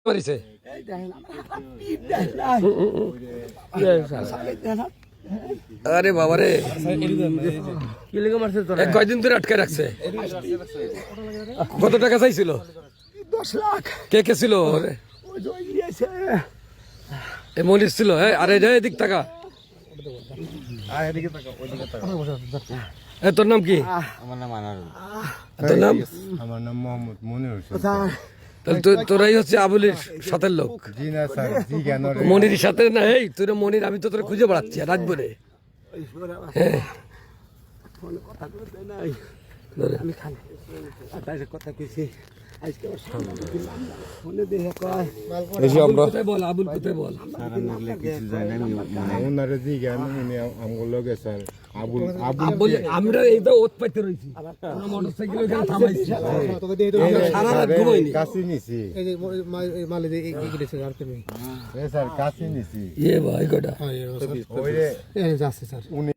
মারিছে আরে বাবা রে কয়দিন ধরে আটকে রাখছে কত টাকা চাইছিল 10 লাখ কে কে ছিল মনির ছিল হ্যাঁ আরে এদিক টাকা তোর নাম কি আমার নাম আনারুল তোর নাম আমার নাম মোহাম্মদ মনির হোসেন তোরাই হচ্ছে আবুলের সাথের লোক জি না স্যার জি কেন মনির সাথে না এই তোর মনির আমি তো তোরা খুঁজে বেড়াচ্ছি রাত ভরে কথা বলতে নাই আমি খালি কথা কইছি আজকে ফোনে দেখে কয় কোথায় বল আবুল কোথায় বল কিছু জানি না ওনারে জি কেন উনি আমগো লগে স্যার আবুল বলে আমরা এই তো ওত পাইতে রইছি আমরা মোটরসাইকেল ওখানে থামাইছি সারা রাত ঘুমাইনি কাছে নিছি এই যে মালে যে এই গেছে আর তুমি স্যার কাছে নিছি এ ভাই গোটা ওইরে এই যাচ্ছে স্যার উনি